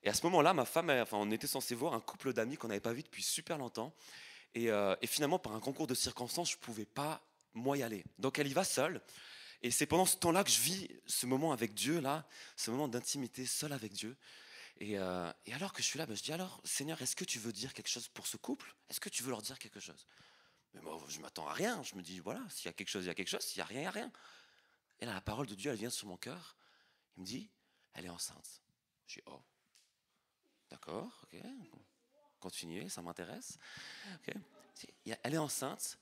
Et à ce moment-là, ma femme, on était censé voir un couple d'amis qu'on n'avait pas vu depuis super longtemps. Et finalement, par un concours de circonstances, je ne pouvais pas, moi, y aller. Donc elle y va seule. Et c'est pendant ce temps-là que je vis ce moment avec Dieu, là, ce moment d'intimité seul avec Dieu. Et alors que je suis là, je dis alors, Seigneur, est-ce que tu veux dire quelque chose pour ce couple? Est-ce que tu veux leur dire quelque chose? Mais moi, je m'attends à rien. Je me dis, voilà, s'il y a quelque chose, il y a quelque chose. S'il n'y a rien, il n'y a rien. Et là, la parole de Dieu, elle vient sur mon cœur. Il me dit, elle est enceinte. Je dis, oh, d'accord, ok, continuez, ça m'intéresse. Ok. Elle est enceinte.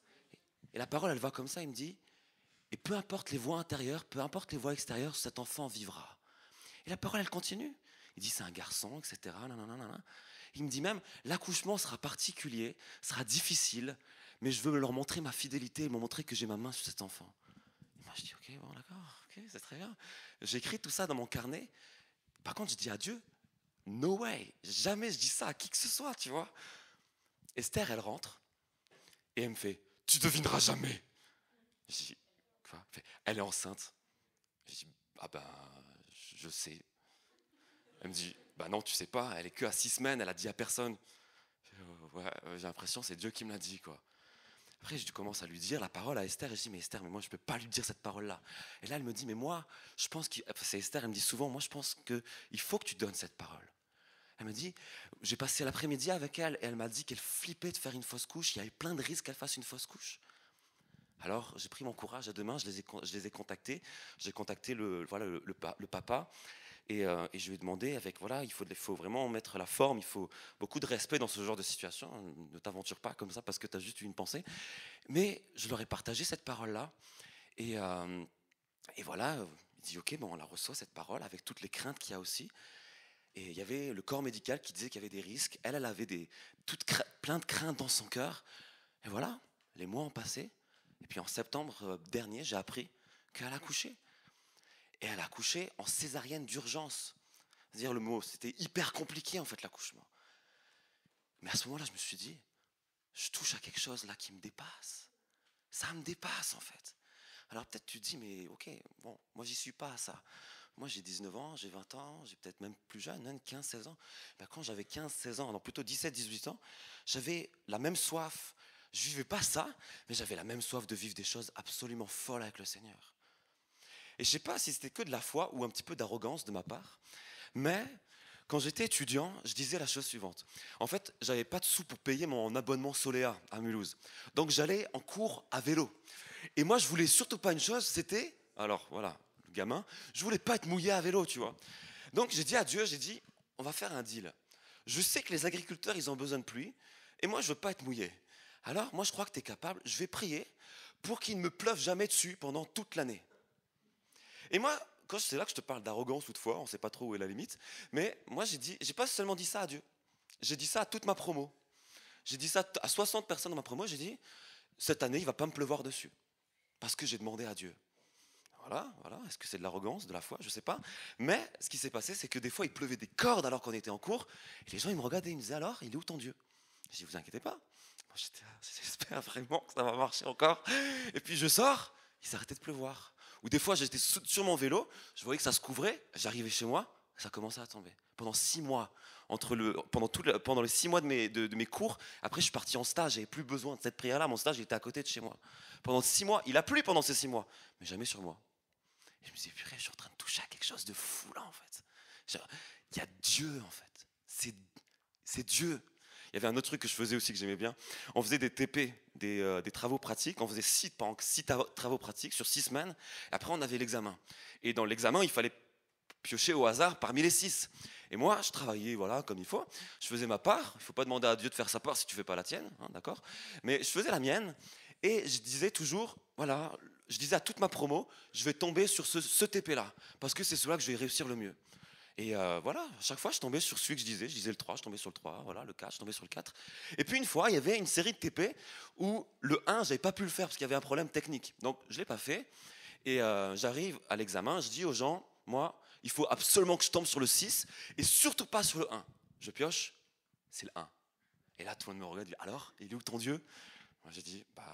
Et la parole, elle va comme ça, il me dit, et peu importe les voies intérieures, peu importe les voies extérieures, cet enfant vivra. Et la parole, elle continue. Il dit, c'est un garçon, etc. Nanana. Il me dit même, l'accouchement sera particulier, sera difficile, mais je veux leur montrer ma fidélité et me montrer que j'ai ma main sur cet enfant. Et moi, je dis, ok, bon, d'accord, ok, c'est très bien. J'écris tout ça dans mon carnet. Par contre, je dis à Dieu, no way, jamais je dis ça à qui que ce soit, tu vois. Esther, elle rentre et elle me fait, tu devineras jamais. Je dis, quoi? Elle est enceinte. Je dis, ah ben, je sais. Elle me dit, bah non, tu sais pas, elle est que à 6 semaines, elle a dit à personne. Ouais, j'ai l'impression que c'est Dieu qui me l'a dit, quoi. Après, je commence à lui dire la parole à Esther, et je dis, mais Esther, mais moi, je peux pas lui dire cette parole-là. Et là, elle me dit, mais moi, je pense que, c'est Esther, elle me dit souvent, moi, je pense qu'il faut que tu donnes cette parole. Elle me dit, j'ai passé l'après-midi avec elle, et elle m'a dit qu'elle flippait de faire une fausse couche, il y avait plein de risques qu'elle fasse une fausse couche. Alors, j'ai pris mon courage à deux mains, je les ai contactés. J'ai contacté le papa et je lui ai demandé, voilà, il faut vraiment mettre la forme, il faut beaucoup de respect dans ce genre de situation. Ne t'aventure pas comme ça parce que tu as juste eu une pensée. Mais je leur ai partagé cette parole-là. Et voilà, il dit, ok, bon, on la reçoit, cette parole, avec toutes les craintes qu'il y a aussi. Et il y avait le corps médical qui disait qu'il y avait des risques. Elle avait plein de craintes dans son cœur. Et voilà, les mois ont passé. Et puis en septembre dernier, j'ai appris qu'elle a accouché. Et elle a accouché en césarienne d'urgence. C'est-à-dire le mot, c'était hyper compliqué en fait l'accouchement. Mais à ce moment-là, je me suis dit, je touche à quelque chose là qui me dépasse. Ça me dépasse en fait. Alors peut-être tu te dis, mais ok, bon, moi j'y suis pas à ça. Moi j'ai 19 ans, j'ai 20 ans, j'ai peut-être même plus jeune, même 15-16 ans. Ben, quand j'avais 15-16 ans, non plutôt 17-18 ans, j'avais la même soif. Je vivais pas ça, mais j'avais la même soif de vivre des choses absolument folles avec le Seigneur. Et je sais pas si c'était que de la foi ou un petit peu d'arrogance de ma part, mais quand j'étais étudiant, je disais la chose suivante. En fait, j'avais pas de sous pour payer mon abonnement Soléa à Mulhouse. Donc j'allais en cours à vélo. Et moi, je voulais surtout pas une chose, c'était, alors voilà, le gamin, je voulais pas être mouillé à vélo, tu vois. Donc j'ai dit à Dieu, j'ai dit, on va faire un deal. Je sais que les agriculteurs, ils ont besoin de pluie, et moi, je veux pas être mouillé. Alors, moi, je crois que tu es capable, je vais prier pour qu'il ne me pleuve jamais dessus pendant toute l'année. Et moi, c'est là que je te parle d'arrogance ou de foi, on ne sait pas trop où est la limite, mais moi, j'ai pas seulement dit ça à Dieu, j'ai dit ça à toute ma promo. J'ai dit ça à 60 personnes dans ma promo, j'ai dit, cette année, il ne va pas me pleuvoir dessus, parce que j'ai demandé à Dieu. Voilà. Est-ce que c'est de l'arrogance, de la foi? Je ne sais pas. Mais ce qui s'est passé, c'est que des fois, il pleuvait des cordes alors qu'on était en cours. Et les gens, ils me regardaient, ils me disaient alors, il est où ton Dieu? Je dis, vous inquiétez pas. Moi, j'espère vraiment que ça va marcher encore. Et puis je sors, il s'arrêtait de pleuvoir. Ou des fois, j'étais sur mon vélo, je voyais que ça se couvrait, j'arrivais chez moi, ça commençait à tomber. Pendant 6 mois, pendant les 6 mois de mes cours, après je suis parti en stage, j'avais plus besoin de cette prière-là, mon stage était à côté de chez moi. Pendant 6 mois, il a plu pendant ces 6 mois, mais jamais sur moi. Et je me disais, purée, je suis en train de toucher à quelque chose de fou là en fait. Il y a Dieu en fait. C'est Dieu. Il y avait un autre truc que je faisais aussi que j'aimais bien. On faisait des TP, des travaux pratiques. On faisait 6 travaux pratiques sur 6 semaines. Après, on avait l'examen. Et dans l'examen, il fallait piocher au hasard parmi les 6. Et moi, je travaillais voilà, comme il faut. Je faisais ma part. Il ne faut pas demander à Dieu de faire sa part si tu ne fais pas la tienne. Hein, d'accord? Mais je faisais la mienne. Et je disais toujours, voilà, je disais à toute ma promo, je vais tomber sur ce TP-là. Parce que c'est celui-là que je vais réussir le mieux. Et voilà, à chaque fois, je tombais sur celui que je disais le 3, je tombais sur le 3, voilà, le 4, je tombais sur le 4. Et puis une fois, il y avait une série de TP où le 1, je n'avais pas pu le faire parce qu'il y avait un problème technique. Donc, je ne l'ai pas fait. Et j'arrive à l'examen, je dis aux gens, moi, il faut absolument que je tombe sur le 6 et surtout pas sur le 1. Je pioche, c'est le 1. Et là, tout le monde me regarde, dit, alors, il est où ton Dieu? Moi, j'ai dit, bah...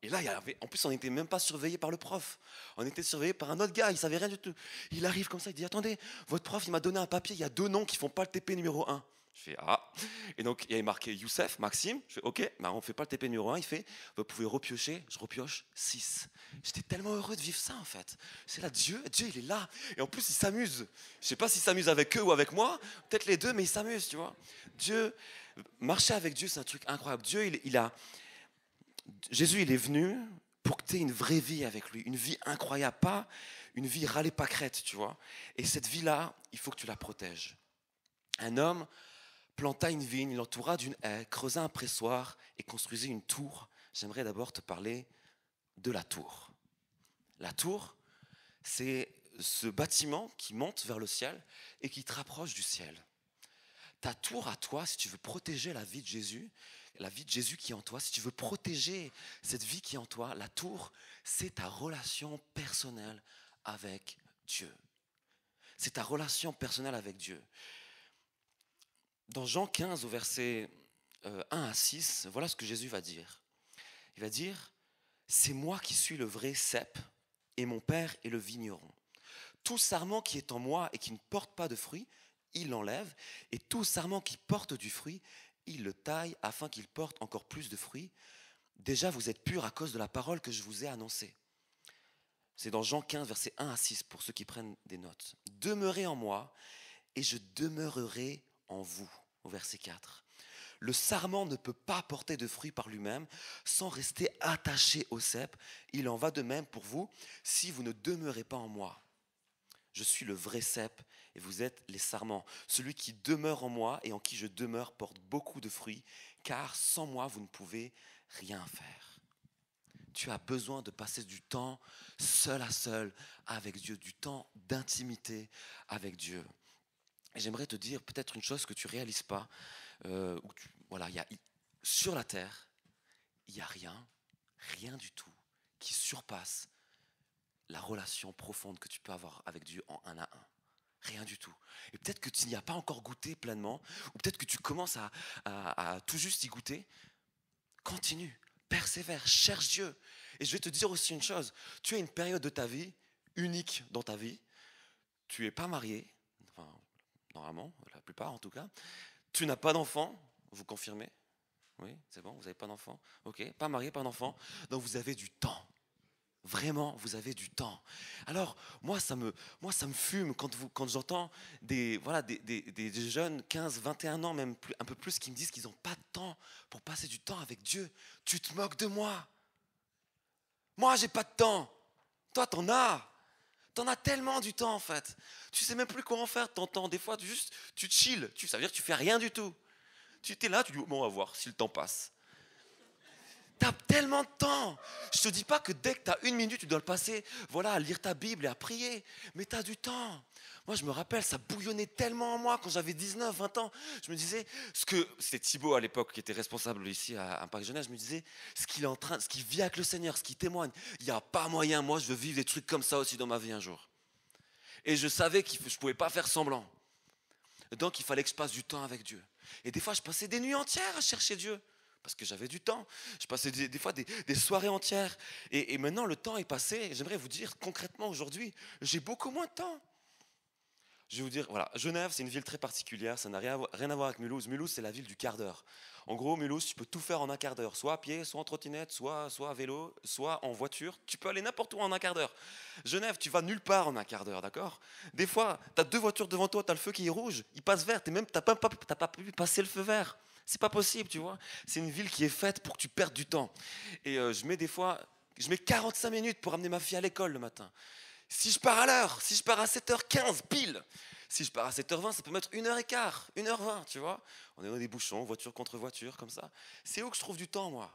Et là, en plus, on n'était même pas surveillé par le prof. On était surveillé par un autre gars, il savait rien du tout. Il arrive comme ça, il dit, attendez, votre prof, il m'a donné un papier, il y a 2 noms qui font pas le TP numéro 1. Je fais, ah. Et donc, il y avait marqué Youssef, Maxime. Je fais, ok, bah, on ne fait pas le TP numéro 1. Il fait, vous pouvez repiocher. Je repioche 6. J'étais tellement heureux de vivre ça, en fait. C'est là, Dieu, il est là. Et en plus, il s'amuse. Je ne sais pas s'il s'amuse avec eux ou avec moi. Peut-être les deux, mais il s'amuse, tu vois. Dieu, marcher avec Dieu, c'est un truc incroyable. Dieu, Jésus, il est venu pour que tu aies une vraie vie avec lui. Une vie incroyable, pas une vie râlée pâquerette, tu vois. Et cette vie-là, il faut que tu la protèges. Un homme planta une vigne, il l'entoura d'une haie, creusa un pressoir et construisit une tour. J'aimerais d'abord te parler de la tour. La tour, c'est ce bâtiment qui monte vers le ciel et qui te rapproche du ciel. Ta tour à toi, si tu veux protéger la vie de Jésus qui est en toi, si tu veux protéger cette vie qui est en toi, la tour, c'est ta relation personnelle avec Dieu. C'est ta relation personnelle avec Dieu. Dans Jean 15, au verset 1 à 6, voilà ce que Jésus va dire. Il va dire, c'est moi qui suis le vrai cep et mon Père est le vigneron. Tout sarment qui est en moi et qui ne porte pas de fruit, il l'enlève, et tout sarment qui porte du fruit, il le taille afin qu'il porte encore plus de fruits. Déjà, vous êtes purs à cause de la parole que je vous ai annoncée. C'est dans Jean 15, versets 1 à 6, pour ceux qui prennent des notes. Demeurez en moi, et je demeurerai en vous. Au verset 4. Le sarment ne peut pas porter de fruits par lui-même sans rester attaché au cep. Il en va de même pour vous si vous ne demeurez pas en moi. Je suis le vrai cep et vous êtes les sarments. Celui qui demeure en moi et en qui je demeure porte beaucoup de fruits, car sans moi vous ne pouvez rien faire. Tu as besoin de passer du temps seul à seul avec Dieu, du temps d'intimité avec Dieu. Et j'aimerais te dire peut-être une chose que tu ne réalises pas. Sur la terre, il n'y a rien du tout qui surpasse la relation profonde que tu peux avoir avec Dieu en 1 à 1. Rien du tout. Et peut-être que tu n'y as pas encore goûté pleinement, ou peut-être que tu commences à tout juste y goûter. Continue, persévère, cherche Dieu. Et je vais te dire aussi une chose, tu as une période de ta vie unique dans ta vie. Tu n'es pas marié, enfin, normalement, la plupart en tout cas. Tu n'as pas d'enfant, vous confirmez? Oui, c'est bon, vous n'avez pas d'enfant? Ok, pas marié, pas d'enfant. Donc vous avez du temps. Vraiment, vous avez du temps. Alors, moi, ça me fume quand j'entends des jeunes, 15, 21 ans, même un peu plus, qui me disent qu'ils n'ont pas de temps pour passer du temps avec Dieu. Tu te moques de moi. Moi, j'ai pas de temps. Toi, t'en as. T'en as tellement du temps, en fait. Tu sais même plus quoi en faire de ton temps. Des fois, tu chill. Ça veut dire que tu fais rien du tout. Tu es là, tu dis, bon, on va voir si le temps passe. Tu as tellement de temps. Je ne te dis pas que dès que tu as 1 minute, tu dois le passer à lire ta Bible et à prier. Mais tu as du temps. Moi, je me rappelle, ça bouillonnait tellement en moi quand j'avais 19, 20 ans. Je me disais, c'était Thibaut à l'époque qui était responsable ici à Impact Jeunesse. Je me disais, ce qu'il vit avec le Seigneur, ce qu'il témoigne, il n'y a pas moyen. Moi, je veux vivre des trucs comme ça aussi dans ma vie un jour. Et je savais que je ne pouvais pas faire semblant. Donc, il fallait que je passe du temps avec Dieu. Et des fois, je passais des nuits entières à chercher Dieu. Parce que j'avais du temps. Je passais des fois des soirées entières. Et maintenant, le temps est passé. J'aimerais vous dire concrètement aujourd'hui, j'ai beaucoup moins de temps. Je vais vous dire, voilà, Genève, c'est une ville très particulière. Ça n'a rien à voir avec Mulhouse. Mulhouse, c'est la ville du quart d'heure. En gros, Mulhouse, tu peux tout faire en 1 quart d'heure. Soit à pied, soit en trottinette, soit à vélo, soit en voiture. Tu peux aller n'importe où en 1 quart d'heure. Genève, tu vas nulle part en 1 quart d'heure, d'accord? Des fois, tu as 2 voitures devant toi, tu as le feu qui est rouge, il passe vert, tu n'as pas pu passer le feu vert. C'est pas possible, tu vois. C'est une ville qui est faite pour que tu perdes du temps. Et je mets 45 minutes pour amener ma fille à l'école le matin. Si je pars à l'heure, si je pars à 7h15 pile, si je pars à 7h20, ça peut mettre 1h15, 1h20, tu vois. On est dans des bouchons, voiture contre voiture, comme ça. C'est où que je trouve du temps, moi?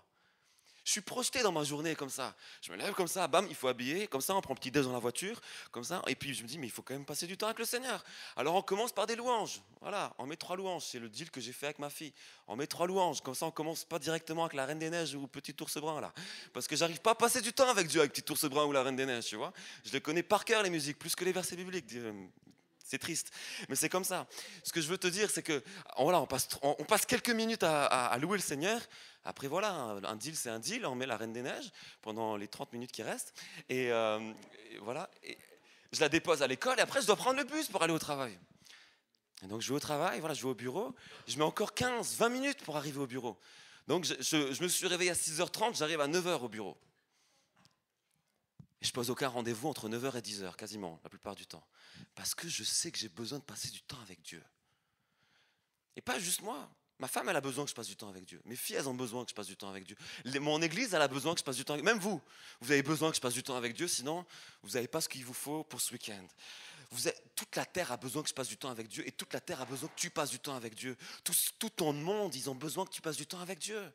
Je suis projeté dans ma journée comme ça. Je me lève comme ça, bam, il faut habiller, comme ça, on prend un petit déj dans la voiture, comme ça, et puis je me dis, mais il faut quand même passer du temps avec le Seigneur. Alors on commence par des louanges. Voilà, on met 3 louanges, c'est le deal que j'ai fait avec ma fille. On met 3 louanges, comme ça on commence pas directement avec la Reine des Neiges ou Petit Ours Brun, là. Parce que j'arrive pas à passer du temps avec Dieu, avec Petit Ours Brun ou la Reine des Neiges, tu vois. Je les connais par cœur, les musiques, plus que les versets bibliques. c'est triste, mais c'est comme ça. Ce que je veux te dire, c'est que voilà, on passe quelques minutes à louer le Seigneur. Après, voilà, un deal, c'est un deal. On met la Reine des Neiges pendant les 30 minutes qui restent. Et voilà. Et je la dépose à l'école et après, je dois prendre le bus pour aller au travail. Et donc, je vais au travail, voilà, je vais au bureau. Je mets encore 15, 20 minutes pour arriver au bureau. Donc, je me suis réveillé à 6h30, j'arrive à 9h au bureau. Et je pose aucun rendez-vous entre 9h et 10h, quasiment, la plupart du temps. Parce que je sais que j'ai besoin de passer du temps avec Dieu. Et pas juste moi. Ma femme, elle a besoin que je passe du temps avec Dieu. Mes filles, elles ont besoin que je passe du temps avec Dieu. Mon église, elle a besoin que je passe du temps avec Dieu. Même vous, vous avez besoin que je passe du temps avec Dieu, sinon vous n'avez pas ce qu'il vous faut pour ce week-end. Toute la terre a besoin que je passe du temps avec Dieu et toute la terre a besoin que tu passes du temps avec Dieu. Tout ton monde, ils ont besoin que tu passes du temps avec Dieu.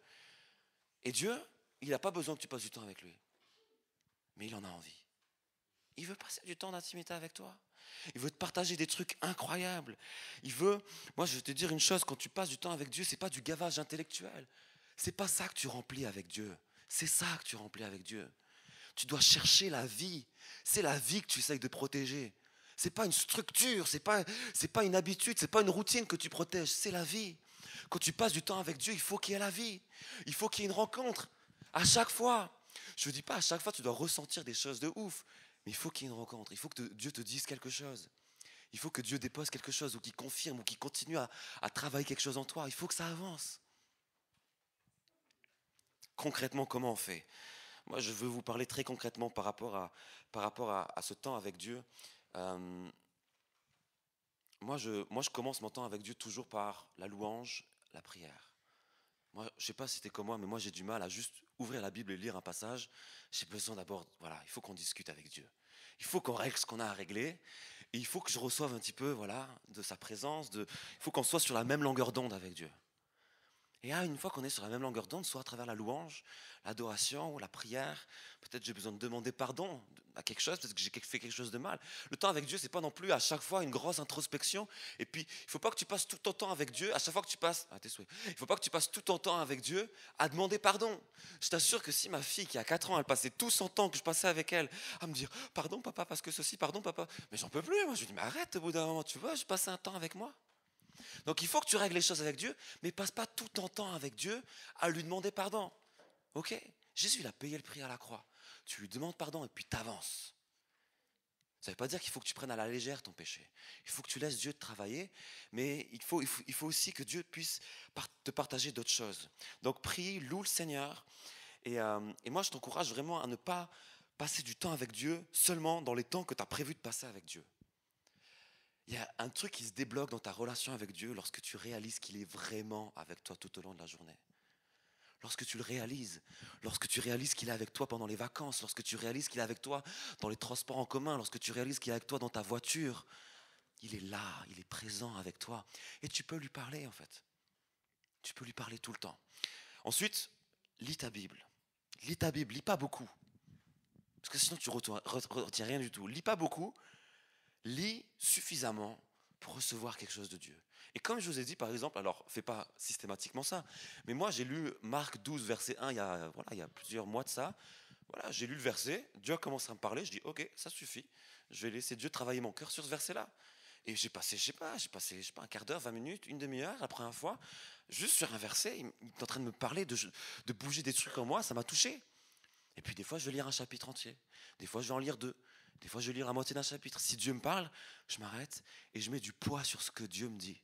Et Dieu, il n'a pas besoin que tu passes du temps avec lui. Mais il en a envie. Il veut passer du temps d'intimité avec toi. Il veut te partager des trucs incroyables. Moi je vais te dire une chose, quand tu passes du temps avec Dieu, c'est pas du gavage intellectuel. C'est pas ça que tu remplis avec Dieu. C'est ça que tu remplis avec Dieu. Tu dois chercher la vie. C'est la vie que tu essayes de protéger. C'est pas une structure, c'est pas une habitude, c'est pas une routine que tu protèges, c'est la vie. Quand tu passes du temps avec Dieu, il faut qu'il y ait la vie. Il faut qu'il y ait une rencontre. À chaque fois. Je ne dis pas à chaque fois tu dois ressentir des choses de ouf. Mais il faut qu'il y ait une rencontre, il faut que Dieu te dise quelque chose. Il faut que Dieu dépose quelque chose ou qu'il confirme ou qu'il continue à travailler quelque chose en toi. Il faut que ça avance. Concrètement, comment on fait? Moi, je veux vous parler très concrètement par rapport à ce temps avec Dieu. Euh, moi, je commence mon temps avec Dieu toujours par la louange, la prière. Moi, je ne sais pas si c'était comme moi, mais moi j'ai du mal à juste ouvrir la Bible et lire un passage. J'ai besoin d'abord, voilà, il faut qu'on discute avec Dieu. Il faut qu'on règle ce qu'on a à régler. Et il faut que je reçoive un petit peu, voilà, de sa présence. Il faut qu'on soit sur la même longueur d'onde avec Dieu. Et là, une fois qu'on est sur la même longueur d'onde, soit à travers la louange, l'adoration, la prière, peut-être j'ai besoin de demander pardon à quelque chose, peut-être que j'ai fait quelque chose de mal. Le temps avec Dieu, c'est pas non plus à chaque fois une grosse introspection. Et puis, il faut pas que tu passes tout ton temps avec Dieu, à chaque fois que tu passes, tes souhaits, il faut pas que tu passes tout ton temps avec Dieu à demander pardon. Je t'assure que si ma fille qui a 4 ans, elle passait tout son temps que je passais avec elle à me dire pardon papa parce que ceci, pardon papa, mais j'en peux plus. Moi, je lui dis mais arrête au bout d'un moment, tu vois, je passe un temps avec moi. Donc il faut que tu règles les choses avec Dieu, mais passe pas tout ton temps avec Dieu à lui demander pardon. Ok? Jésus, il a payé le prix à la croix. Tu lui demandes pardon et puis t'avances. Ça ne veut pas dire qu'il faut que tu prennes à la légère ton péché. Il faut que tu laisses Dieu te travailler, mais il faut aussi que Dieu puisse te partager d'autres choses. Donc prie, loue le Seigneur. Et moi, je t'encourage vraiment à ne pas passer du temps avec Dieu seulement dans les temps que tu as prévu de passer avec Dieu. Il y a un truc qui se débloque dans ta relation avec Dieu lorsque tu réalises qu'il est vraiment avec toi tout au long de la journée. Lorsque tu le réalises, lorsque tu réalises qu'il est avec toi pendant les vacances, lorsque tu réalises qu'il est avec toi dans les transports en commun, lorsque tu réalises qu'il est avec toi dans ta voiture, il est là, il est présent avec toi. Et tu peux lui parler en fait. Tu peux lui parler tout le temps. Ensuite, lis ta Bible. Lis ta Bible, lis pas beaucoup. Parce que sinon tu retiens rien du tout. Lis pas beaucoup, lis suffisamment pour recevoir quelque chose de Dieu. Et comme je vous ai dit, par exemple, alors fais pas systématiquement ça, mais moi j'ai lu Marc 12, verset 1, il y a plusieurs mois de ça. Voilà, j'ai lu le verset, Dieu a commencé à me parler, je dis ok, ça suffit, je vais laisser Dieu travailler mon cœur sur ce verset-là. Et j'ai passé, un quart d'heure, 20 minutes, une demi-heure, la première fois, juste sur un verset, il est en train de me parler, de bouger des trucs en moi, ça m'a touché. Et puis des fois, je vais lire un chapitre entier, des fois, je vais en lire 2. Des fois, je vais lire la moitié d'un chapitre. Si Dieu me parle, je m'arrête et je mets du poids sur ce que Dieu me dit.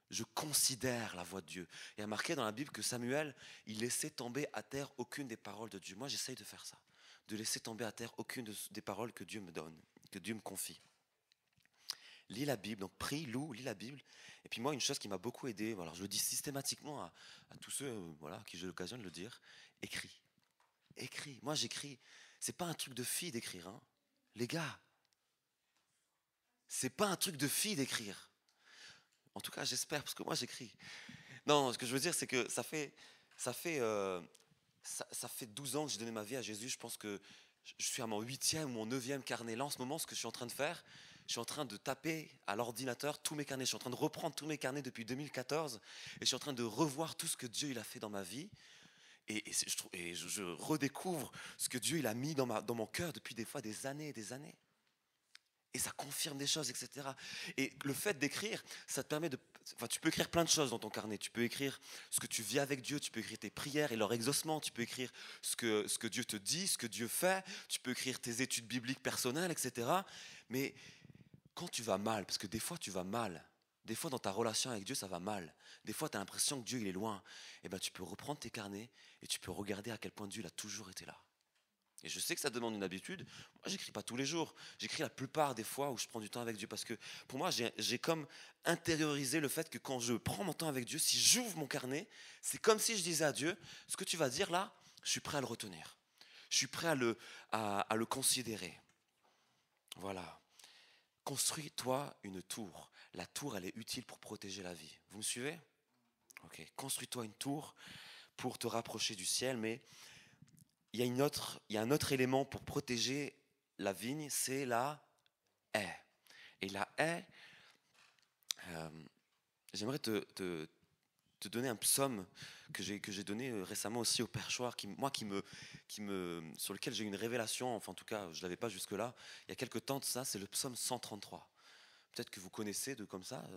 Je considère la voix de Dieu. Il y a marqué dans la Bible que Samuel, il laissait tomber à terre aucune des paroles de Dieu. Moi, j'essaye de faire ça, de laisser tomber à terre aucune des paroles que Dieu me donne, que Dieu me confie. Lis la Bible, donc prie, loue, lis la Bible. Et puis moi, une chose qui m'a beaucoup aidé, alors je le dis systématiquement à tous ceux à qui j'ai l'occasion de le dire, écris. Écris. Moi, j'écris. C'est pas un truc de fille d'écrire, hein. Les gars, c'est pas un truc de fille d'écrire. En tout cas, j'espère, parce que moi, j'écris. Non, ce que je veux dire, c'est que ça fait 12 ans que j'ai donné ma vie à Jésus. Je pense que je suis à mon 8e ou mon 9e carnet. Là, en ce moment, ce que je suis en train de faire, je suis en train de taper à l'ordinateur tous mes carnets. Je suis en train de reprendre tous mes carnets depuis 2014. Et je suis en train de revoir tout ce que Dieu il a fait dans ma vie. Et je redécouvre ce que Dieu il a mis dans mon cœur depuis des fois des années et des années. Et ça confirme des choses, etc. Et le fait d'écrire, ça te permet de... Enfin, tu peux écrire plein de choses dans ton carnet. Tu peux écrire ce que tu vis avec Dieu, tu peux écrire tes prières et leur exaucement, tu peux écrire ce que Dieu te dit, ce que Dieu fait, tu peux écrire tes études bibliques personnelles, etc. Mais quand tu vas mal, parce que des fois tu vas mal, des fois dans ta relation avec Dieu ça va mal, des fois tu as l'impression que Dieu il est loin, et ben tu peux reprendre tes carnets et tu peux regarder à quel point Dieu il a toujours été là. Et je sais que ça demande une habitude. Moi, j'écris pas tous les jours. J'écris la plupart des fois où je prends du temps avec Dieu. Parce que pour moi, j'ai comme intériorisé le fait que quand je prends mon temps avec Dieu, si j'ouvre mon carnet, c'est comme si je disais à Dieu, ce que tu vas dire là, je suis prêt à le retenir. Je suis prêt à le considérer. Voilà. Construis-toi une tour. La tour, elle est utile pour protéger la vie. Vous me suivez? Ok. Construis-toi une tour pour te rapprocher du ciel, mais il y a un autre élément pour protéger la vigne, c'est la haie. Et la haie, euh, j'aimerais te donner un psaume que j'ai donné récemment aussi au perchoir, sur lequel j'ai eu une révélation, enfin en tout cas je ne l'avais pas jusque-là, il y a quelques temps de ça, c'est le psaume 133. Peut-être que vous connaissez comme ça,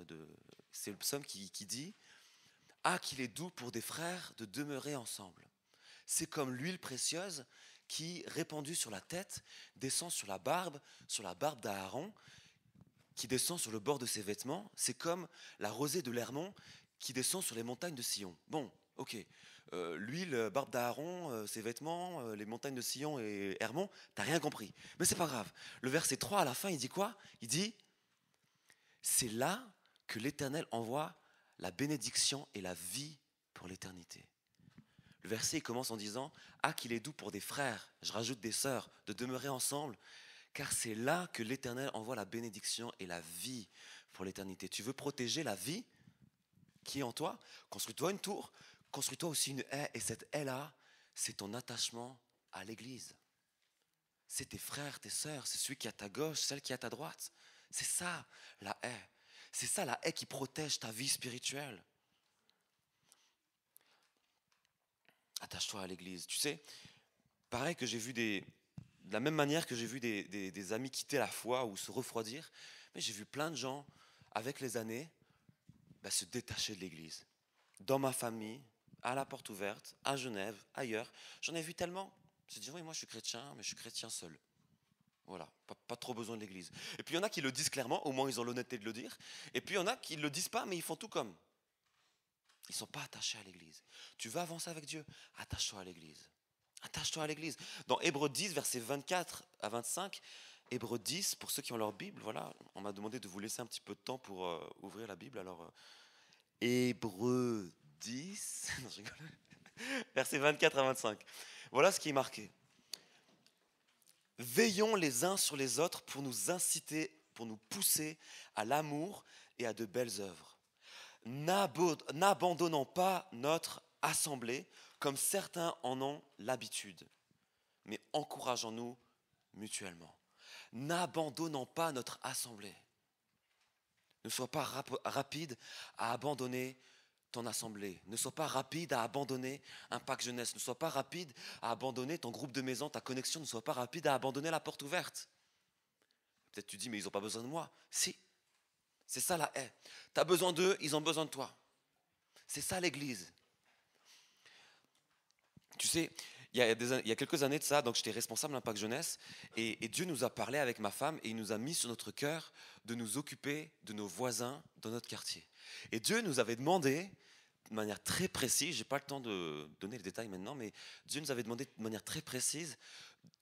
c'est le psaume qui dit « Ah, qu'il est doux pour des frères de demeurer ensemble !» C'est comme l'huile précieuse qui, répandue sur la tête, descend sur la barbe d'Aaron, qui descend sur le bord de ses vêtements. C'est comme la rosée de l'Hermon qui descend sur les montagnes de Sion. Bon, ok. L'huile, barbe d'Aaron, ses vêtements, les montagnes de Sion et Hermon, t'as rien compris. Mais c'est pas grave. Le verset 3 à la fin, il dit quoi? Il dit « C'est là que l'Éternel envoie la bénédiction et la vie pour l'éternité. » Le verset commence en disant « Ah, qu'il est doux pour des frères, je rajoute des sœurs, de demeurer ensemble, car c'est là que l'Éternel envoie la bénédiction et la vie pour l'éternité. » Tu veux protéger la vie qui est en toi? Construis-toi une tour, construis-toi aussi une haie, et cette haie-là, c'est ton attachement à l'Église. C'est tes frères, tes sœurs, c'est celui qui est à ta gauche, celle qui est à ta droite. C'est ça la haie. C'est ça la haie qui protège ta vie spirituelle. Attache-toi à l'Église. Tu sais, pareil que j'ai vu de la même manière que j'ai vu des amis quitter la foi ou se refroidir, mais j'ai vu plein de gens, avec les années, se détacher de l'Église. Dans ma famille, à la porte ouverte, à Genève, ailleurs, j'en ai vu tellement. J'ai dit, oui, moi je suis chrétien, mais je suis chrétien seul. Voilà, pas trop besoin de l'Église. Et puis il y en a qui le disent clairement, au moins ils ont l'honnêteté de le dire. Et puis il y en a qui ne le disent pas, mais ils font tout comme. Ils ne sont pas attachés à l'Église. Tu veux avancer avec Dieu? Attache-toi à l'Église. Attache-toi à l'Église. Dans Hébreux 10, versets 24 à 25, Hébreux 10, pour ceux qui ont leur Bible, voilà, on m'a demandé de vous laisser un petit peu de temps pour ouvrir la Bible. Alors, Hébreux 10, non, je rigole. Versets 24 à 25. Voilà ce qui est marqué. Veillons les uns sur les autres pour nous inciter, pour nous pousser à l'amour et à de belles œuvres. N'abandonnons pas notre assemblée comme certains en ont l'habitude, mais encourageons-nous mutuellement. N'abandonnons pas notre assemblée. Ne sois pas rapide à abandonner ton assemblée. Ne sois pas rapide à abandonner Impact Jeunesse. Ne sois pas rapide à abandonner ton groupe de maison, ta connexion. Ne sois pas rapide à abandonner la porte ouverte. Peut-être tu dis, mais ils n'ont pas besoin de moi. Si, c'est ça la haie. Tu as besoin d'eux, ils ont besoin de toi. C'est ça l'Église. Tu sais, il y a quelques années de ça, donc j'étais responsable d'Impact Jeunesse, et Dieu nous a parlé avec ma femme, et il nous a mis sur notre cœur de nous occuper de nos voisins dans notre quartier. Et Dieu nous avait demandé, de manière très précise, je n'ai pas le temps de donner les détails maintenant, mais Dieu nous avait demandé de manière très précise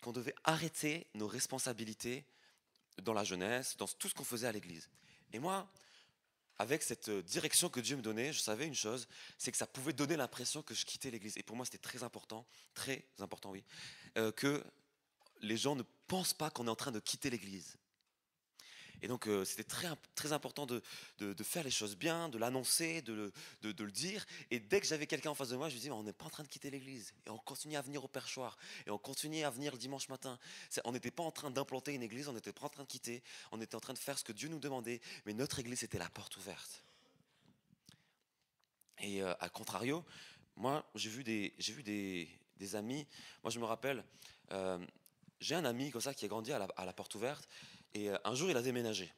qu'on devait arrêter nos responsabilités dans la jeunesse, dans tout ce qu'on faisait à l'église. Et moi, avec cette direction que Dieu me donnait, je savais une chose, c'est que ça pouvait donner l'impression que je quittais l'église. Et pour moi, c'était très important, oui, que les gens ne pensent pas qu'on est en train de quitter l'église. Et donc, c'était très important de faire les choses bien, de l'annoncer, de le dire. Et dès que j'avais quelqu'un en face de moi, je lui disais, on n'est pas en train de quitter l'église. Et on continue à venir au perchoir. Et on continue à venir le dimanche matin. On n'était pas en train d'implanter une église, on n'était pas en train de quitter. On était en train de faire ce que Dieu nous demandait. Mais notre église, c'était la porte ouverte. Et à contrario, moi, j'ai vu des amis. Moi, je me rappelle, j'ai un ami comme ça qui a grandi à la porte ouverte. Et un jour, il a déménagé.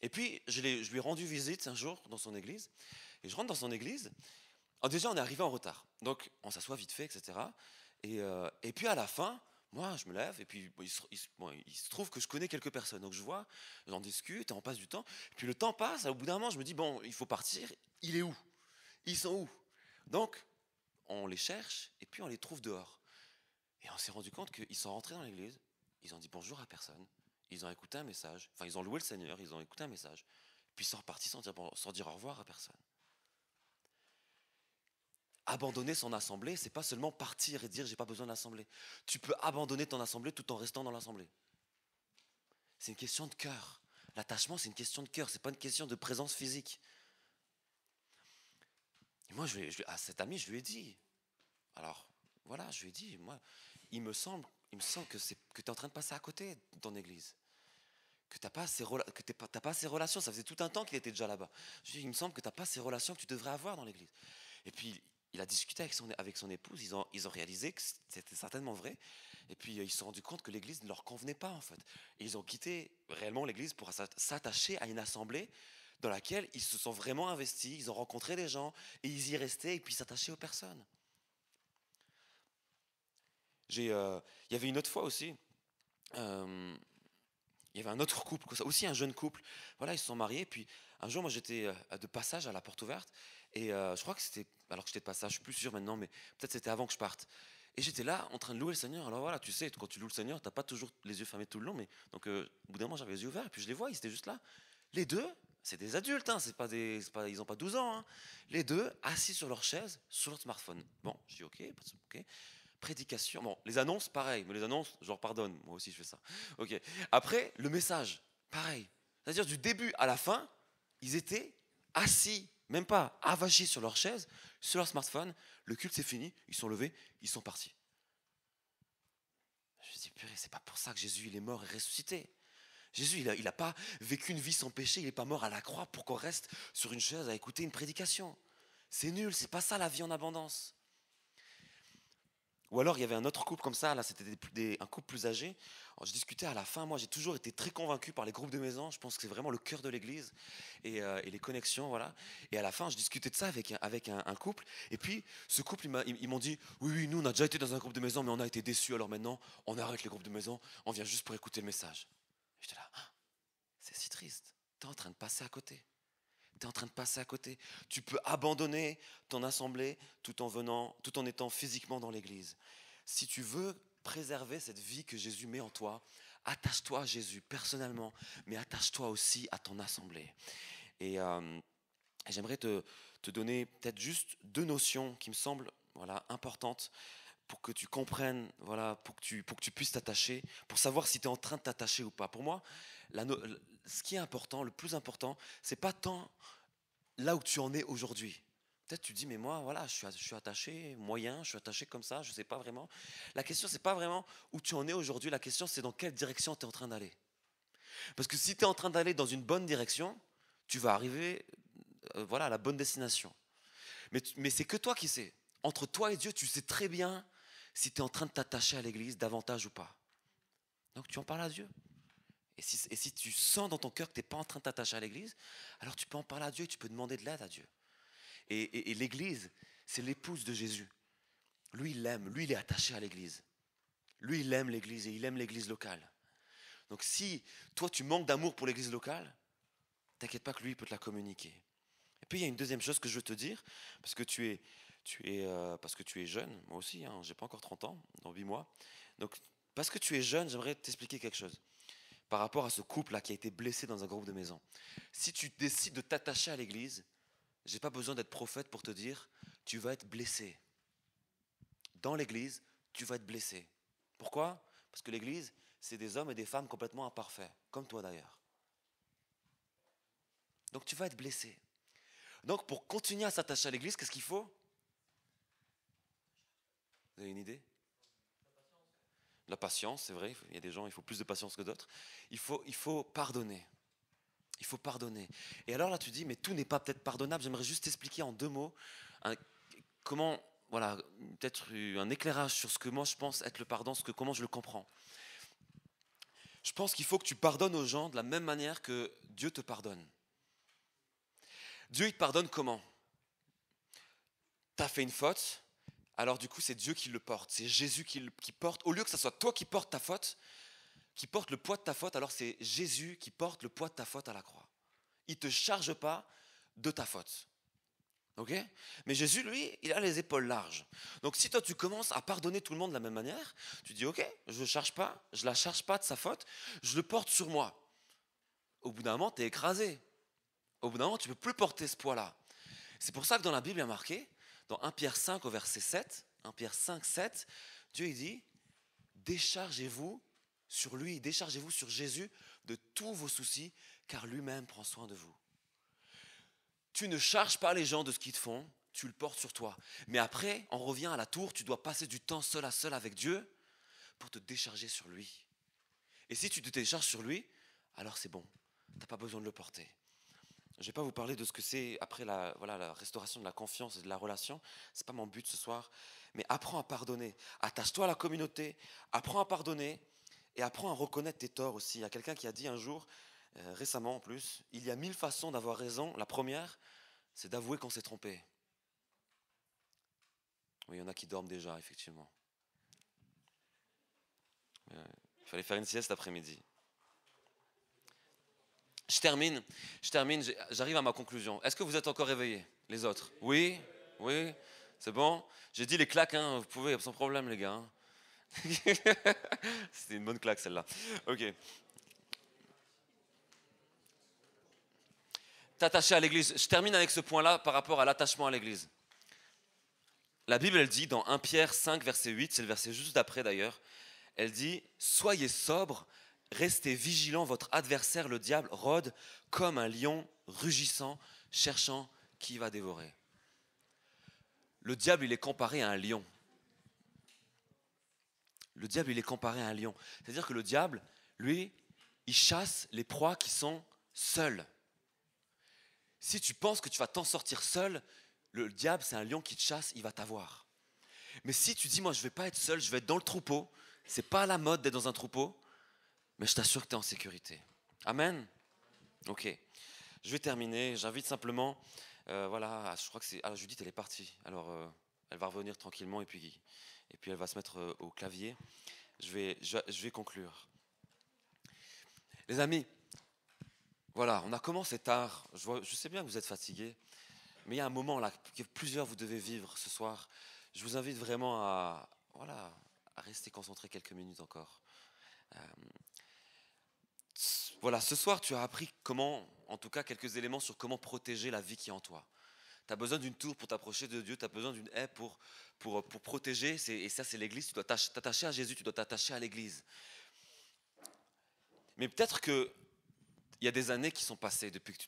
Et puis, je lui ai rendu visite un jour dans son église. Et je rentre dans son église. Alors déjà, on est arrivé en retard. Donc, on s'assoit vite fait, etc. Et puis, à la fin, moi, je me lève. Et puis, il se trouve que je connais quelques personnes. Donc, je vois, j'en discute, et on passe du temps. Et puis, le temps passe. Au bout d'un moment, je me dis, bon, il faut partir. Il est où? Ils sont où? Donc, on les cherche. Et puis, on les trouve dehors. Et on s'est rendu compte qu'ils sont rentrés dans l'église. Ils ont dit bonjour à personne. Ils ont écouté un message. Enfin, ils ont loué le Seigneur. Ils ont écouté un message. Puis ils sont repartis sans dire au revoir à personne. Abandonner son assemblée, c'est pas seulement partir et dire j'ai pas besoin d'assemblée. Tu peux abandonner ton assemblée tout en restant dans l'assemblée. C'est une question de cœur. L'attachement, c'est une question de cœur. C'est pas une question de présence physique. Et moi, à cet ami, je lui ai dit. Alors, voilà, je lui ai dit, moi, il me semble que tu es en train de passer à côté de ton église. Que tu n'as pas ces relations. Ça faisait tout un temps qu'il était déjà là-bas. Je lui ai dit, il me semble que tu n'as pas ces relations que tu devrais avoir dans l'église. Et puis, il a discuté avec son épouse. Ils ont réalisé que c'était certainement vrai. Et puis, ils se sont rendus compte que l'église ne leur convenait pas, en fait. Et ils ont quitté réellement l'église pour s'attacher à une assemblée dans laquelle ils se sont vraiment investis. Ils ont rencontré des gens et ils y restaient et puis s'attachaient aux personnes. Il y avait une autre fois aussi. Il y avait un autre couple, aussi un jeune couple. Voilà, ils se sont mariés. Puis un jour, moi, j'étais de passage à la porte ouverte. Et je crois que c'était, alors que j'étais de passage, je suis plus sûr maintenant, mais peut-être c'était avant que je parte. Et j'étais là, en train de louer le Seigneur. Alors voilà, tu sais, quand tu loues le Seigneur, t'as pas toujours les yeux fermés tout le long. Mais donc, au bout d'un moment, j'avais les yeux ouverts. Et puis je les vois, ils étaient juste là. Les deux, c'est des adultes, hein, ils n'ont pas 12 ans. Hein. Les deux, assis sur leur chaise, sur leur smartphone. Bon, je dis ok, ok. Prédication. Bon, les annonces, pareil, mais les annonces, je leur pardonne. Moi aussi, je fais ça. Ok. Après, le message, pareil. C'est-à-dire, du début à la fin, ils étaient assis, même pas avachis sur leur chaise, sur leur smartphone. Le culte, c'est fini. Ils sont levés, ils sont partis. Je me dis, purée, c'est pas pour ça que Jésus, il est mort et ressuscité. Jésus, il n'a pas vécu une vie sans péché. Il n'est pas mort à la croix pour qu'on reste sur une chaise à écouter une prédication. C'est nul, c'est pas ça la vie en abondance. Ou alors il y avait un autre couple comme ça, là c'était un couple plus âgé. Alors, je discutais à la fin, moi j'ai toujours été très convaincu par les groupes de maison, je pense que c'est vraiment le cœur de l'église et les connexions, voilà. Et à la fin je discutais de ça avec un couple, et puis ce couple ils m'ont dit, oui, nous on a déjà été dans un groupe de maison mais on a été déçus, alors maintenant on arrête les groupes de maison, on vient juste pour écouter le message. J'étais là, ah, c'est si triste, t'es en train de passer à côté. Tu es en train de passer à côté. Tu peux abandonner ton assemblée tout en étant physiquement dans l'église. Si tu veux préserver cette vie que Jésus met en toi, attache-toi à Jésus personnellement, mais attache-toi aussi à ton assemblée. Et j'aimerais te donner peut-être juste deux notions qui me semblent importantes pour que tu comprennes, pour que tu puisses t'attacher, pour savoir si tu es en train de t'attacher ou pas. Pour moi, ce qui est important, le plus important, c'est pas tant là où tu en es aujourd'hui. Peut-être tu dis, mais moi, voilà, je suis attaché, moyen, je suis attaché comme ça, je ne sais pas vraiment. La question, c'est pas vraiment où tu en es aujourd'hui, la question, c'est dans quelle direction tu es en train d'aller. Parce que si tu es en train d'aller dans une bonne direction, tu vas arriver à la bonne destination. Mais c'est que toi qui sais. Entre toi et Dieu, tu sais très bien si tu es en train de t'attacher à l'église davantage ou pas. Donc tu en parles à Dieu. Et si tu sens dans ton cœur que tu n'es pas en train de t'attacher à l'église, alors tu peux en parler à Dieu et tu peux demander de l'aide à Dieu. Et l'église, c'est l'épouse de Jésus. Lui, il l'aime, lui, il est attaché à l'église. Lui, il aime l'église et il aime l'église locale. Donc si toi, tu manques d'amour pour l'église locale, t'inquiète pas que lui, il peut te la communiquer. Et puis, il y a une deuxième chose que je veux te dire, parce que parce que tu es jeune, moi aussi, hein, j'ai pas encore 30 ans, dans 8 mois. Donc, parce que tu es jeune, j'aimerais t'expliquer quelque chose par rapport à ce couple-là qui a été blessé dans un groupe de maison. Si tu décides de t'attacher à l'église, j'ai pas besoin d'être prophète pour te dire, tu vas être blessé. Dans l'église, tu vas être blessé. Pourquoi? Parce que l'église, c'est des hommes et des femmes complètement imparfaits, comme toi d'ailleurs. Donc tu vas être blessé. Donc pour continuer à s'attacher à l'église, qu'est-ce qu'il faut? Vous avez une idée? La patience, c'est vrai, il y a des gens, il faut plus de patience que d'autres. Il faut pardonner. Il faut pardonner. Et alors là, tu dis, mais tout n'est pas peut-être pardonnable. J'aimerais juste t'expliquer en deux mots comment, peut-être un éclairage sur ce que moi je pense être le pardon, comment je le comprends. Je pense qu'il faut que tu pardonnes aux gens de la même manière que Dieu te pardonne. Dieu, il te pardonne comment? Tu as fait une faute, alors du coup, c'est Dieu qui le porte. C'est Jésus qui porte. Au lieu que ce soit toi qui portes ta faute, qui porte le poids de ta faute, alors c'est Jésus qui porte le poids de ta faute à la croix. Il ne te charge pas de ta faute. Ok? Mais Jésus, lui, il a les épaules larges. Donc si toi, tu commences à pardonner tout le monde de la même manière, tu dis, ok, je ne la charge pas de sa faute, je le porte sur moi. Au bout d'un moment, tu es écrasé. Au bout d'un moment, tu ne peux plus porter ce poids-là. C'est pour ça que dans la Bible, il y a marqué, dans 1 Pierre 5 au verset 7, 1 Pierre 5, 7, Dieu il dit, déchargez-vous sur lui, déchargez-vous sur Jésus de tous vos soucis, car lui-même prend soin de vous. Tu ne charges pas les gens de ce qu'ils te font, tu le portes sur toi. Mais après, on revient à la tour, tu dois passer du temps seul à seul avec Dieu pour te décharger sur lui. Et si tu te décharges sur lui, alors c'est bon, tu n'as pas besoin de le porter. Je ne vais pas vous parler de ce que c'est après la restauration de la confiance et de la relation. Ce n'est pas mon but ce soir. Mais apprends à pardonner. Attache-toi à la communauté. Apprends à pardonner. Et apprends à reconnaître tes torts aussi. Il y a quelqu'un qui a dit un jour, récemment en plus, il y a 1000 façons d'avoir raison. La première, c'est d'avouer qu'on s'est trompé. Oui, il y en a qui dorment déjà, effectivement. Il fallait faire une sieste cet après-midi. Je termine, j'arrive à ma conclusion. Est-ce que vous êtes encore réveillés, les autres? Oui, oui, c'est bon. J'ai dit les claques, hein, vous pouvez, sans problème les gars. Hein. C'était une bonne claque celle-là. Ok. T'attacher à l'église. Je termine avec ce point-là par rapport à l'attachement à l'église. La Bible, elle dit dans 1 Pierre 5, verset 8, c'est le verset juste d'après d'ailleurs, elle dit « Soyez sobres, restez vigilants, votre adversaire, le diable, rôde comme un lion rugissant, cherchant qui va dévorer. » Le diable, il est comparé à un lion. Le diable, il est comparé à un lion. C'est-à-dire que le diable, lui, il chasse les proies qui sont seules. Si tu penses que tu vas t'en sortir seul, le diable, c'est un lion qui te chasse, il va t'avoir. Mais si tu dis, moi, je ne vais pas être seul, je vais être dans le troupeau, ce n'est pas à la mode d'être dans un troupeau, mais je t'assure que tu es en sécurité. Amen. Ok. Je vais terminer. J'invite simplement, je crois que c'est... Ah, Judith, elle est partie. Alors, elle va revenir tranquillement et puis elle va se mettre au clavier. Je vais conclure. Les amis, voilà, on a commencé tard. Je sais bien que vous êtes fatigués, mais il y a un moment là que plusieurs vous devez vivre ce soir. Je vous invite vraiment à rester concentré quelques minutes encore. Voilà, ce soir, tu as appris comment, en tout cas quelques éléments sur comment protéger la vie qui est en toi. Tu as besoin d'une tour pour t'approcher de Dieu, tu as besoin d'une haie pour protéger, et ça c'est l'église, tu dois t'attacher à Jésus, tu dois t'attacher à l'église. Mais peut-être qu'il y a des années qui sont passées depuis que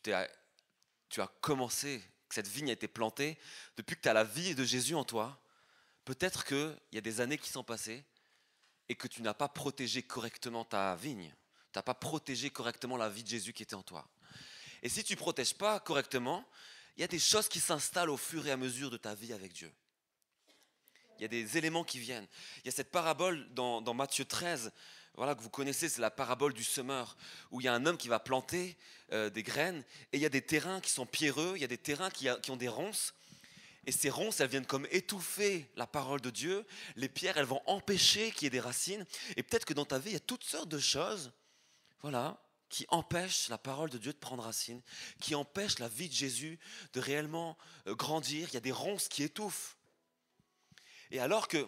tu as commencé, que cette vigne a été plantée, depuis que tu as la vie de Jésus en toi, peut-être qu'il y a des années qui sont passées et que tu n'as pas protégé correctement ta vigne. Tu n'as pas protégé correctement la vie de Jésus qui était en toi. Et si tu ne protèges pas correctement, il y a des choses qui s'installent au fur et à mesure de ta vie avec Dieu. Il y a des éléments qui viennent. Il y a cette parabole dans Matthieu 13, que vous connaissez, c'est la parabole du semeur, où il y a un homme qui va planter des graines, et il y a des terrains qui sont pierreux, il y a des terrains qui ont des ronces, et ces ronces, elles viennent comme étouffer la parole de Dieu. Les pierres, elles vont empêcher qu'il y ait des racines, et peut-être que dans ta vie, il y a toutes sortes de choses, qui empêchent la parole de Dieu de prendre racine, qui empêchent la vie de Jésus de réellement grandir. Il y a des ronces qui étouffent. Et alors que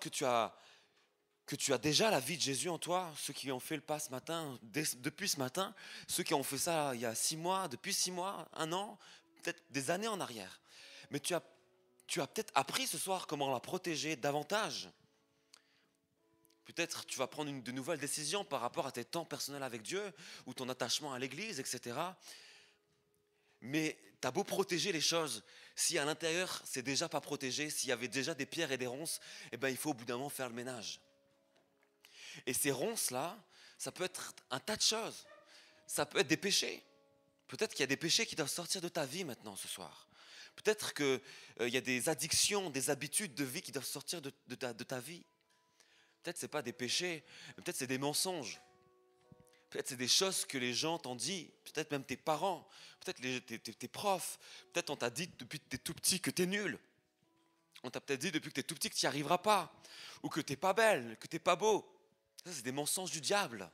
tu as déjà la vie de Jésus en toi, ceux qui ont fait le pas ce matin, depuis ce matin, ceux qui ont fait ça il y a 6 mois, depuis 6 mois, 1 an, peut-être des années en arrière. Mais tu as peut-être appris ce soir comment la protéger davantage. Peut-être tu vas prendre de nouvelles décisions par rapport à tes temps personnels avec Dieu ou ton attachement à l'église, etc. Mais tu as beau protéger les choses, si à l'intérieur c'est déjà pas protégé, s'il y avait déjà des pierres et des ronces, il faut au bout d'un moment faire le ménage. Et ces ronces-là, ça peut être un tas de choses. Ça peut être des péchés. Peut-être qu'il y a des péchés qui doivent sortir de ta vie maintenant ce soir. Peut-être qu'il y a des addictions, des habitudes de vie qui doivent sortir de ta vie. Peut-être que ce n'est pas des péchés, mais peut-être que c'est des mensonges. Peut-être c'est des choses que les gens t'ont dit, peut-être même tes parents, peut-être tes profs, peut-être on t'a dit depuis que tu es tout petit que tu es nul. On t'a peut-être dit depuis que tu es tout petit que tu n'y arriveras pas, ou que tu n'es pas belle, que tu n'es pas beau. Ça, c'est des mensonges du diable.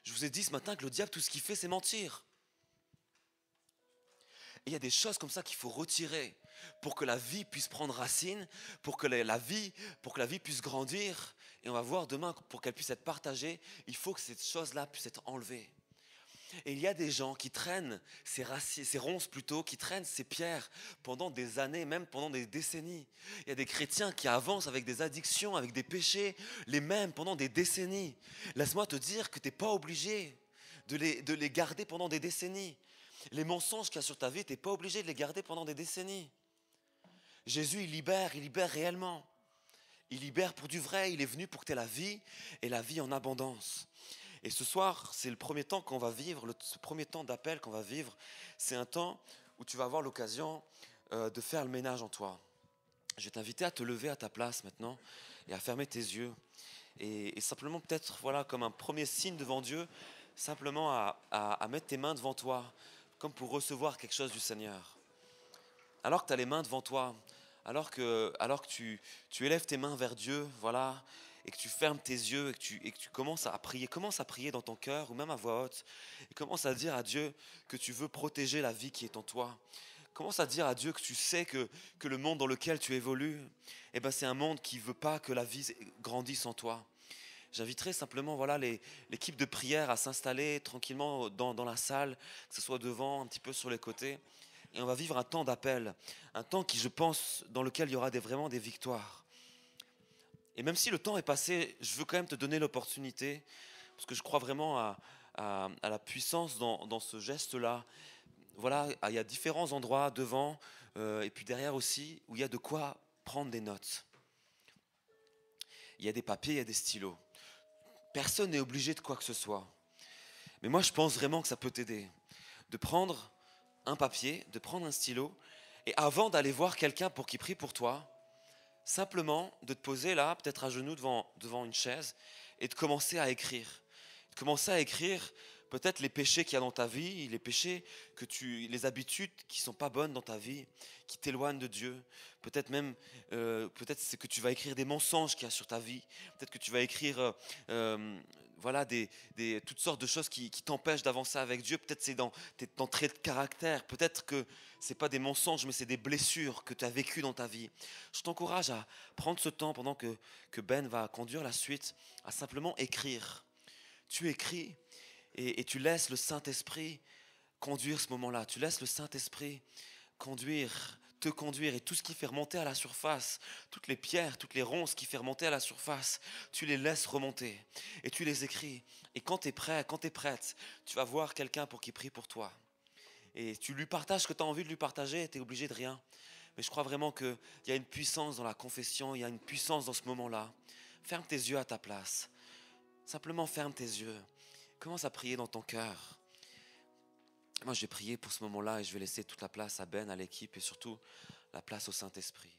Je vous ai dit ce matin que le diable, tout ce qu'il fait, c'est mentir. Et il y a des choses comme ça qu'il faut retirer pour que la vie puisse prendre racine, pour que la vie puisse grandir. Et on va voir demain, pour qu'elle puisse être partagée, il faut que cette chose-là puisse être enlevée. Et il y a des gens qui traînent ces racines, ces ronces plutôt, qui traînent ces pierres pendant des années, même pendant des décennies. Il y a des chrétiens qui avancent avec des addictions, avec des péchés, les mêmes pendant des décennies. Laisse-moi te dire que tu n'es pas obligé de les garder pendant des décennies. Les mensonges qu'il y a sur ta vie, tu n'es pas obligé de les garder pendant des décennies. Jésus, il libère réellement. Il libère pour du vrai, il est venu pour que tu aies la vie et la vie en abondance. Et ce soir, c'est le premier temps qu'on va vivre, ce premier temps d'appel qu'on va vivre, c'est un temps où tu vas avoir l'occasion de faire le ménage en toi. Je vais t'inviter à te lever à ta place maintenant et à fermer tes yeux. Et simplement peut-être, voilà, comme un premier signe devant Dieu, simplement à mettre tes mains devant toi, comme pour recevoir quelque chose du Seigneur. Alors que tu as les mains devant toi, alors que tu élèves tes mains vers Dieu, voilà, et que tu fermes tes yeux et que tu commences à prier dans ton cœur ou même à voix haute, et commence à dire à Dieu que tu veux protéger la vie qui est en toi. Commence à dire à Dieu que tu sais que le monde dans lequel tu évolues, eh ben c'est un monde qui ne veut pas que la vie grandisse en toi. J'inviterai simplement voilà, l'équipe de prière à s'installer tranquillement dans la salle, que ce soit devant, un petit peu sur les côtés. Et on va vivre un temps d'appel, un temps qui, je pense, dans lequel il y aura vraiment des victoires. Et même si le temps est passé, je veux quand même te donner l'opportunité, parce que je crois vraiment à la puissance dans ce geste-là. Voilà, il y a différents endroits devant, et puis derrière aussi, où il y a de quoi prendre des notes. Il y a des papiers, il y a des stylos. Personne n'est obligé de quoi que ce soit. Mais moi, je pense vraiment que ça peut t'aider. De prendre un papier, de prendre un stylo, et avant d'aller voir quelqu'un pour qu'il prie pour toi, simplement de te poser là, peut-être à genoux devant une chaise, et de commencer à écrire. De commencer à écrire peut-être les péchés qu'il y a dans ta vie, les péchés les habitudes qui ne sont pas bonnes dans ta vie, qui t'éloignent de Dieu. Peut-être même, c'est que tu vas écrire des mensonges qu'il y a sur ta vie. Peut-être que tu vas écrire voilà, toutes sortes de choses qui t'empêchent d'avancer avec Dieu. Peut-être c'est dans ton trait de caractère. Peut-être que ce n'est pas des mensonges, mais c'est des blessures que tu as vécues dans ta vie. Je t'encourage à prendre ce temps pendant que Ben va conduire la suite, à simplement écrire. Tu écris et tu laisses le Saint-Esprit conduire ce moment-là. Tu laisses le Saint-Esprit te conduire, et tout ce qui fait remonter à la surface, toutes les pierres, toutes les ronces qui fait remonter à la surface, tu les laisses remonter et tu les écris. Et quand tu es prêt, quand tu es prête, tu vas voir quelqu'un pour qu'il prie pour toi. Et tu lui partages ce que tu as envie de lui partager, tu n'es obligé de rien. Mais je crois vraiment qu'il y a une puissance dans la confession, il y a une puissance dans ce moment-là. Ferme tes yeux à ta place. Simplement ferme tes yeux. Commence à prier dans ton cœur. Moi, je vais prier pour ce moment-là et je vais laisser toute la place à Ben, à l'équipe et surtout la place au Saint-Esprit.